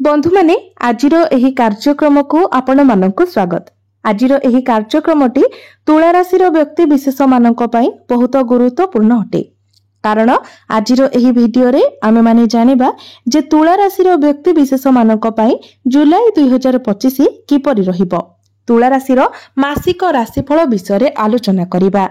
बंधु माने आजिरो एही कार्यक्रम को आपण मानक स्वागत। आजिरो एही कार्यक्रमटी तुला राशि व्यक्ति विशेष मानक पई बहुत गुरुत्वपूर्ण अटे। कारण आजिरो एही वीडियो रे आमे माने जानिबा जे तुला राशि व्यक्ति विशेष मानक पई जुलाई 2025 किपरि रहिबो। तुला राशि मासिक राशिफल विषय रे आलोचना करिबा।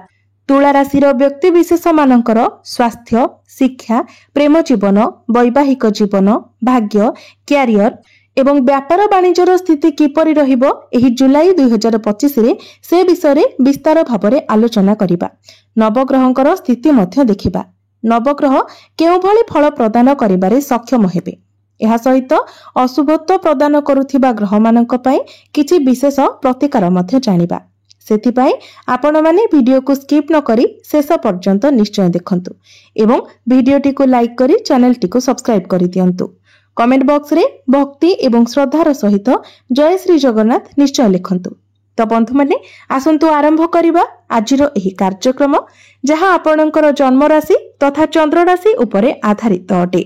तुला राशि व्यक्ति विशेष मानकर स्वास्थ्य, शिक्षा, प्रेम जीवन, वैवाहिक जीवन, भाग्य, क्यारियर एवं व्यापार वाणिज्यर स्थिति किपरि रहिबो एही जुलाई 2025 रे से विषय रे विस्तार भाबरे आलोचना करिबा। नवग्रहंकर स्थिति मध्य देखिबा। नवग्रह केउ भली फल प्रदान करिबारे सक्षम हेबे। एहा सहित अशुभत्व प्रदान करुथिबा ग्रह मानक पई किछि विशेष प्रतिकार मध्य जानिबा। सेथिपाई आपण माने वीडियो को स्किप न करी शेष पर्यंत निश्चय देखंतु एवं वीडियोटी को लाइक करी चैनल टी को सब्सक्राइब करि दियंतु। कमेंट बॉक्स रे भक्ति एवं श्रद्धार सहित जय श्री जगन्नाथ निश्चय लिखंतु। तो बंधु माने आसंतु आरंभ करिबा आजिरो एही कार्यक्रम जहां आपणकर जन्म राशि तथा चंद्र राशि उपरे आधारित अटे।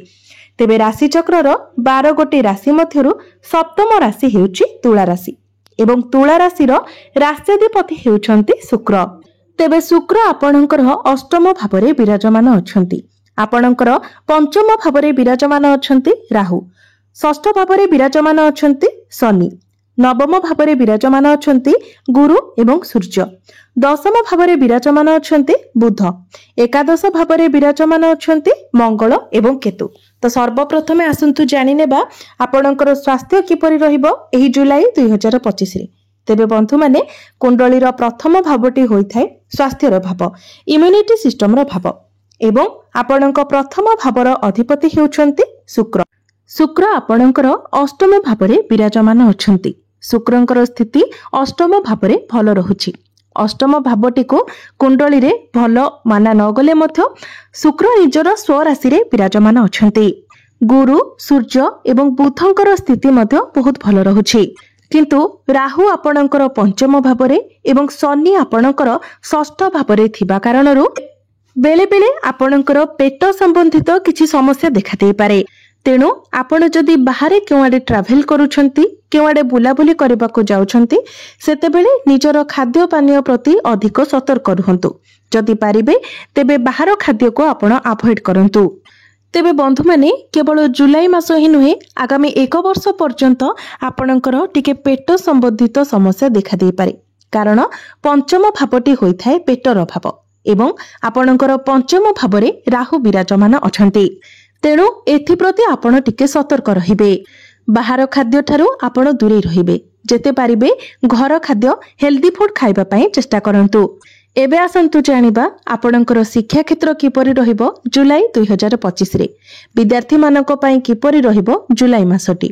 तेबे राशि चक्रर 12 गोटी राशि मध्यरु सप्तम राशि हेउची तुला राशि एवं तुला राशि राष्ट्राधिपति हेउछंती शुक्र। तेबे शुक्र आपणकर अष्टम भावरे विराजमान अछंती। आपणकर पंचम भावरे विराजमान अछंती राहु, षष्ठ भावरे विराजमान अछंती शनि, नवम भावरे विराजमान अछंती गुरु एवं सूर्य, दशम भावरे विराजमान अछंती बुध, एकादश भावरे विराजमान अछंती मंगल एवं केतु। तो सर्वप्रथमे आसंतु जानि नेबा आपणकर स्वास्थ्य किपरि रहिबो एही जुलाई 2025 रे। तेबे बंधु माने कुंडलीर प्रथम भावटी होइथाय स्वास्थ्यर भाव, इम्यूनिटी सिस्टम रो भाव एवं आपणक प्रथम भावर अधिपति हेउछंती शुक्र। शुक्र आपणकर अष्टम भावरे विराजमान अछंती। शुक्रंकर स्थिति अष्टम भावरे भल रहुछि। अष्टम भावटी को कुंडली रे भल माना न गले मध्य शुक्र निजर स्वराशि रे विराजमान अछंती। गुरु, सूर्य एवं बुधंकर स्थिति मध्य बहुत भल रहुछि। किंतु राहु आपणकर पंचम भावरे एवं शनि आपणकर षष्ठ भावरे थिबा कारणरू बेले बेले आपणकर पेट संबंधित किछि समस्या देखा देई पारे। तेणु आपण जदि बाहरे केवाडे ट्रावेल करूछंती, केवाडे बुलाबुली करबाको जाउछंती, सेतेबेले निजर खाद्य पानीय प्रति अधिक सतर्क रहंतु। जदि पारिबे तेबे बाहर खाद्य को आपण अवॉइड करंतु। तेबे बंधु माने केवल जुलाई मास ही नुहे आगामी 1 वर्ष पर्यंत आपणकर टिके पेट संबंधित समस्या देखा देई पारे। कारण पंचम भावटी होइथाय पेटर भाव एवं आपणकर पंचम भावरे राहु विराजमान अछंती। तेणु एथिप्रति आपण टिके सतर्क रहिबे। बाहर खाद्य ठारू आपण दूरे रहिबे। जेते पारिबे घर खाद्य हेल्दी फूड खाइबा पई चेष्टा करंतु। एबे आसंतु जानिबा आपणकर शिक्षा क्षेत्र किपरि रहिबो जुलाई 2025 रे। विद्यार्थी मानक पई किपरि रहिबो जुलाई मासटी।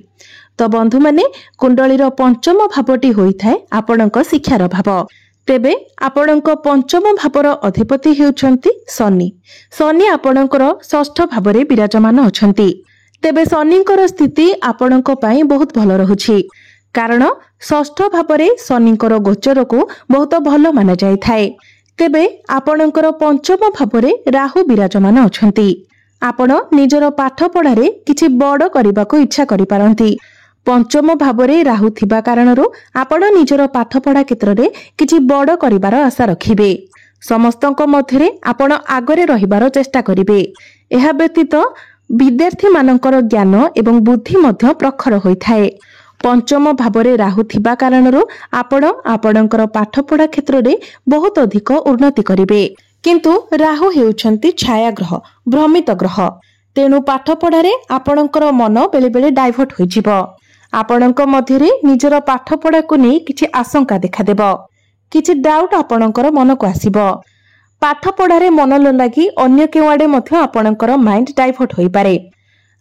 तो बंधु माने कुंडलीर पंचम भावटी होइथाय आपणक शिक्षार भाव। तेबे आपणक पंचम भावर अधिपति हेउछंती शनि। शनि आपणकर षष्ठ भावरे विराजमान अछंती। तेबे शनिकर स्थिति आपणक पई बहुत भल रहुछि। कारण षष्ठ भावरे शनिकर गोचर को बहुत भल माना जाय थाए। तेबे आपणकर पंचम भावरे राहु विराजमान अछंती। आपण निजर पाठ पढ़ारे किछि बड़ करबाको इच्छा करि पारंती। पंचम भावरे राहु थिबा कारणरू आपण निजर पाठ पढ़ा क्षेत्र रे किछि बड़ करिवार आशा रखिबे। समस्तक मध्यरे आपण आगरे रहिबार चेष्टा करिबे। एहा व्यतीत विद्यार्थी मानकर ज्ञान एवं बुद्धि मध्य प्रखर होइथाए। पंचम भावरे राहु थिबा कारणरू आपण आपणकर पाठ पढ़ा क्षेत्र रे बहुत अधिक उन्नति करिबे। किंतु राहु हेउछंती छाया ग्रह, भ्रमित ग्रह। तेणु पाठ पढ़ारे आपणकर मन बेले बेले डाइवर्ट होइजिबो। आपणक मध्यरे निजर पाठ पढ़ा को नै किछि आशंका देखा देबो। किछि डाउट आपणकर मन को आसीबो। पाठ पढ़ारे मन न लागि अन्य केवाडे मध्य आपणकर माइंड डाइवर्ट होई पारे।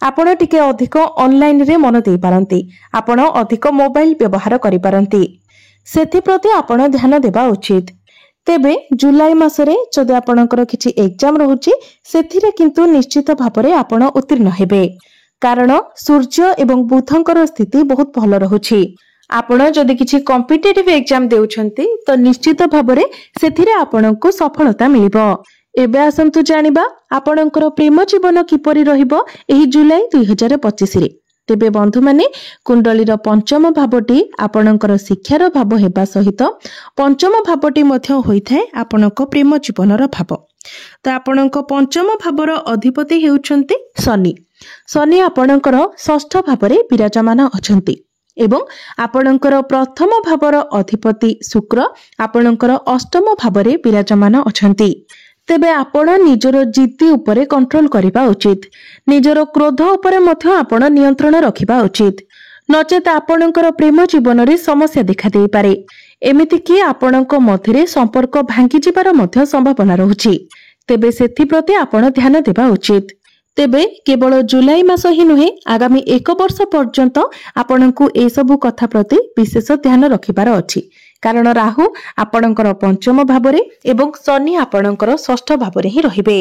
आपण टिके अधिक ऑनलाइन रे मन देई पारंती। आपण अधिक मोबाइल व्यवहार करि पारंती। सेथि प्रति आपण ध्यान देबा उचित। तेबे जुलाई मासरे जदि आपणकर किछि एग्जाम रहुछि सेथिरे किंतु निश्चित भाबरे आपण उत्तीर्ण हेबे। कारण सूर्य एवं बुधंकर स्थिति बहुत भल रहुछि। आपण जदि किछि कॉम्पिटिटिव एग्जाम देउछंती तो निश्चित भाबरे सेथिरे आपणको सफलता मिलिबो। एबे आसंतु जानिबा आपणकर प्रेम जीवन किपरि रहिबो एही जुलाई 2025 रे। तेबे बंधु माने कुंडलीर पंचम भावटी आपणकर शिक्षार भाव हेबा सहित पंचम भावटी मध्य होइथाय आपणक प्रेम जीवनर भाव। तो आपणक पंचम भावर अधिपति हेउछन्ति शनि। शनि आपणकर षष्ठ भावरे विराजमान अछन्ति एवं आपणकर प्रथम भावर अधिपति शुक्र आपणकर अष्टम भावरे विराजमान अछन्ति। तेबे आपण निजर जिद्दी उपरे कंट्रोल करिबा उचित, निजर क्रोध उपरे मध्य आपण नियंत्रण रखिबा उचित, नचेत आपणकर प्रेम जीवन रे समस्या देखा देई पारे। एमिति कि आपणक मध्यरे संपर्क भांगी जिबार मध्य संभावना रहुछि। तेबे सेथि प्रति आपण ध्यान देबा उचित। तेबे केवल जुलाई मास ही नुहे, आगामी 1 वर्ष पर्यंत आपणकु ए सबु कथा प्रति विशेष ध्यान रखिबार अछि, कारण राहु आपणकर पंचम भावरे एवं शनि आपणकर षष्ठ भावरे ही रहिबे।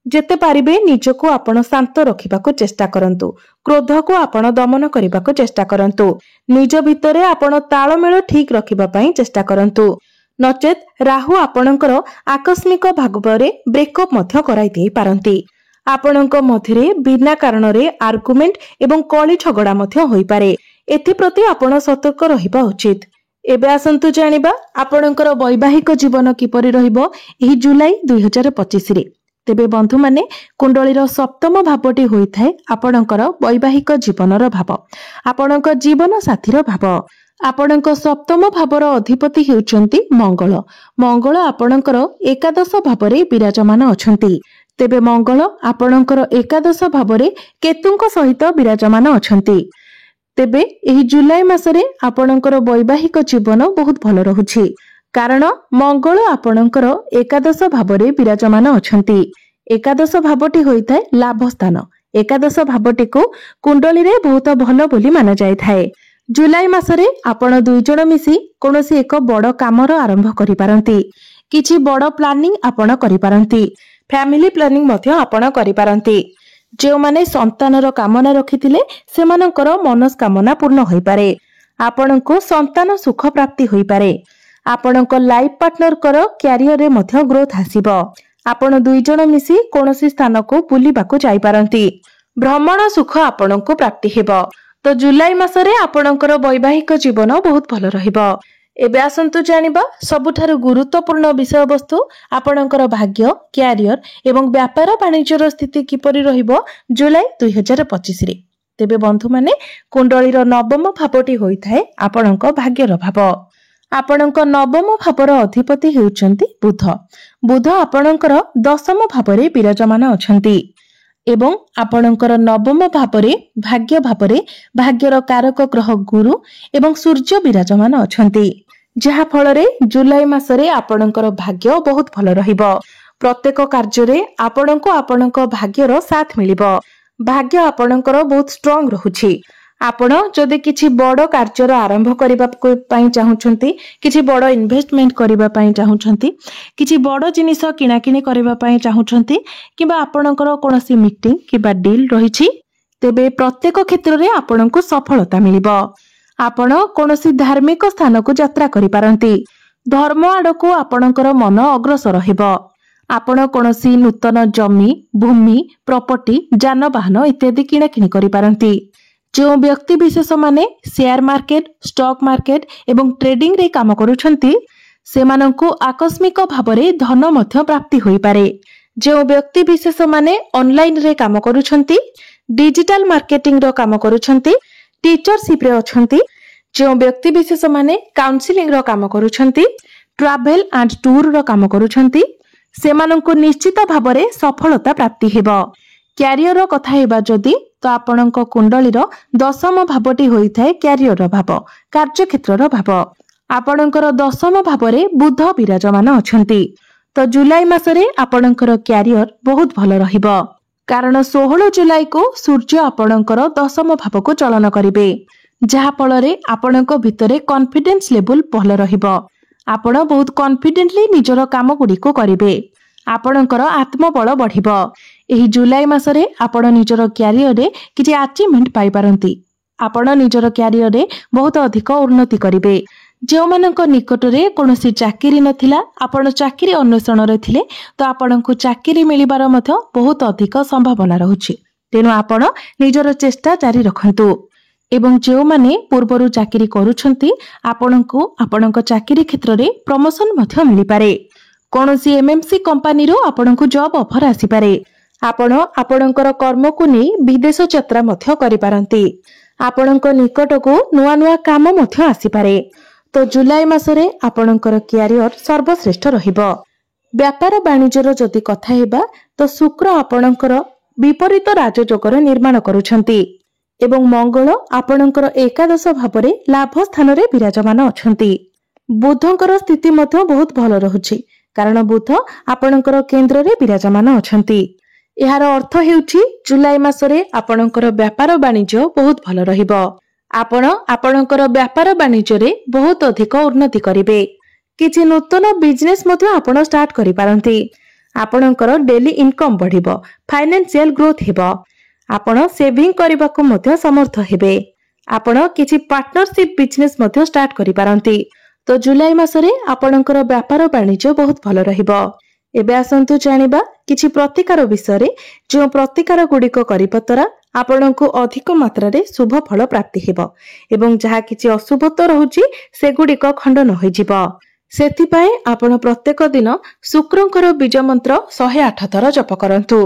जेते पारिबे निजको आपण शांत रखिबाको चेष्टा करंतु, क्रोध को आपण दमन करिबाको चेष्टा करंतु, निज भितरे आपण ताळमेळ ठीक रखिबा पई चेष्टा करंतु, नचेत राहु आपणकर आकस्मिक भागवरे ब्रेकअप मध्य कराई देई पारंती। आपणक मध्यरे बिना कारण रे आर्गुमेंट एवं कଳି झगड़ा मध्य होई पारे। एथि प्रति आपण सतर्क रहिबा उचित। एबे आसंतु जानिबा आपणकर वैवाहिक जीवन किपरि रहिबो एही जुलाई 2025 रे। तेबे बंधु माने कुंडलीर सप्तम भावटी होइथाय आपणकर वैवाहिक जीवनर भाव, आपणक जीवन साथीर भाव। आपणक सप्तम भावर अधिपति हेउचंती मंगल। मंगल आपणकर एकादश भावरे विराजमान अछंती। तेबे मंगल आपणकर एकादश भावरे केतुंक सहित विराजमान अछंती। तेबे एही जुलाई मासरे आपणकर वैवाहिक जीवन बहुत भल रहुछि, कारण मंगल आपणकर एकादश भावरे विराजमान अछंती। एकादश भावटी होइथाय लाभ स्थान। एकादश भावटी को कुंडली रे बहुत भल बोली माना जाय थाए। जुलाई मासरे आपण दुई जण मिसी कोनोसी एक बड़ कामर आरंभ करि पारंती, किछि बड़ प्लानिंग आपण करि पारंती, फैमिली प्लानिंग मध्य आपण करि पारंती। जो माने संतानर कामना रखिथिले सेमानकर मनस्कामना पूर्ण होई पारे। आपनको संतान सुख प्राप्ति होई पारे। आपनको लाइफ पार्टनर कर कैरियर रे मध्य ग्रोथ आसीबो। आपण दुई जण मिसी कोनोसी स्थान को बुलिबाको जाई पारंती। भ्रमण सुख आपनको प्राप्ति हेबो। तो जुलाई मासरे आपणकर वैवाहिक जीवन बहुत भल रहिबो। एबे आसंतु जानिबा सबुठारु गुरुत्वपूर्ण विषय वस्तु आपणकर भाग्य, कैरियर एवं व्यापार वाणिज्यर स्थिति किपरि रहिबो जुलाई 2025 रे। तेबे बंधु माने कुंडलीर नवम भावटी होइथाय आपणक भाग्यर भाव। आपणक नवम भावर अधिपति हेउचंती बुध। बुध आपणकर दशम भावरे विराजमान अछंती एवं आपणकर नवम भावरे भाग्य भावरे भाग्यर कारक ग्रह गुरु एवं सूर्य विराजमान अछंती, जहा फलरे जुलाई मासरे आपणकर भाग्य बहुत भल रहिबो। प्रत्येक कार्य रे आपणको आपणक भाग्यर साथ मिलिबो। भाग्य आपणकर बहुत स्ट्रांग रहुछि। आपण जदि किछि बड़ कार्यर आरंभ करिबा पई चाहुछंती, किछि बड़ इन्वेस्टमेंट करिबा पई चाहुछंती, किछि बड़ जिनिस किणाकिणी करिबा पई चाहुछंती, किबा आपणकर कोनोसी मीटिंग किबा डील रहिछि, तेबे प्रत्येक क्षेत्र रे आपणको सफलता मिलिबो। आपण कोनोसी धार्मिक स्थान को यात्रा करि पारंती। धर्म आडको आपणकर मन अग्रसर हेबो। आपण कोनोसी नूतन जमी, भूमि, प्रॉपर्टी, जानवाहन इत्यादि किणाकिणी करि पारंती। जो व्यक्ति विशेष माने शेयर मार्केट, स्टॉक मार्केट एवं ट्रेडिंग रे काम करूछंती, सेमानंकु आकस्मिक भावरे धन मध्य प्राप्ति होई पारे। जो व्यक्ति विशेष माने ऑनलाइन रे काम करूछंती, डिजिटल मार्केटिंग रो काम करूछंती, टीचरशिप रे अछंती, जो व्यक्ति विशेष माने काउंसलिंग रो काम करूछंती, ट्रैवल एंड टूर रो काम करूछंती, सेमानंकु निश्चित भावरे सफलता प्राप्ति हेबो। कैरियर रो कथा हेबा जदि तो आपणक कुंडलीर दशम भावटी होइथाय कैरियर भाव, कार्य क्षेत्र भाव। आपणकर दशम भावरे बुध विराजमान अछंती। तो जुलाई मासरे आपणकर कैरियर बहुत भल रहिबो, कारण 16 जुलाई को सूर्य आपणकर दशम भाव को चलन करिवे, जहा फलरे आपणक भितरे कॉन्फिडेंस लेवल भल रहिबो। आपण बहुत कॉन्फिडेंटली निजर काम गुडी को करिवे। आपणकर आत्मबल बढ़िबो। एही जुलाई मासरे आपण निजर कैरियर रे किछि अचीवमेंट पाई पारंती। आपण निजर कैरियर रे बहुत अधिक उन्नति करिवे। जो मानक निकट रे कोनोसी चाकरी नथिला, आपण चाकरी अन्वेषण रे थिले, तो आपणको चाकरी मिलिबार मध्य बहुत अधिक संभावना रहुछि। तेनु आपण निजर चेष्टा जारी रखंतु। एवं जो माने पूर्वरु चाकरी करूछंती आपनकु आपनक चाकरी क्षेत्र रे प्रमोशन मध्य मिली पारे। कोनोसी एमएमसी कंपनी रो आपनकु जॉब ऑफर आसी पारे। आपण आपणकर कर्म को नहीं विदेश यात्रा मध्य करि पारंती। आपणक निकटको नुआ नुआ काम मध्य आसी पारे। तो जुलाई मासरे आपणकर कैरियर सर्वश्रेष्ठ रहिबो। व्यापार वाणिज्यर जदि कथा हेबा तो शुक्र आपणकर विपरीत राजयोगर निर्माण करूछंती एवं मंगल आपणकर एकादश भावरे लाभ स्थान रे विराजमान अछंती। बुधंकर स्थिति मध्य बहुत भल रहुछि कारण बुध आपणकर केंद्र रे विराजमान अछंती। यार अर्थ हेउछि जुलाई मासरे आपणकर व्यापार वाणिज्य बहुत भल रहिबो। आपण आपणकर व्यापार वाणिज्य रे बहुत अधिक उन्नति करिवे। किछि नूतन बिजनेस मध्य आपण स्टार्ट करि पारंती। आपणकर डेली इनकम बढ़िबो, फाइनेंशियल ग्रोथ हेबो। आपण सेविंग करबाको मध्य समर्थ हेबे। आपण किछि पार्टनरशिप बिजनेस मध्य स्टार्ट करि पारंती। तो जुलाई मासरे आपणकर व्यापार वाणिज्य बहुत भल रहिबो। एबे आसंतु जानिबा किछि प्रतिकार विषय रे। जो प्रतिकार गुडिक करिबा द्वारा आपणको अधिक मात्रा रे शुभ फल प्राप्ति हेबो एवं जहा किछि अशुभ तो रहुछि से गुडिक खंडन होई जिवो। सेथि पय आपण प्रत्येक दिन शुक्रंकर बीज मंत्र 108 थर जप करंतु।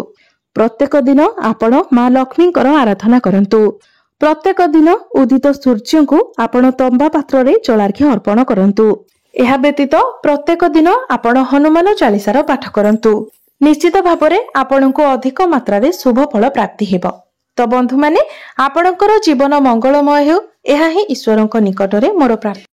प्रत्येक दिन आपण मां लक्ष्मींकर आराधना करंतु। प्रत्येक दिन उदित सूर्य को आपण तंबा पात्र रे जलार्घ्य अर्पण करंतु। एहा व्यतीत प्रत्येक दिन आपण हनुमान चालीसार पाठ करंतु। निश्चित भाबरे आपणको अधिक मात्रा रे शुभ फल प्राप्ति हेबो। तो बंधु माने आपणकर जीवन मंगलमय हेउ एहा ही ईश्वरक निकटरे मोर प्रार्थना।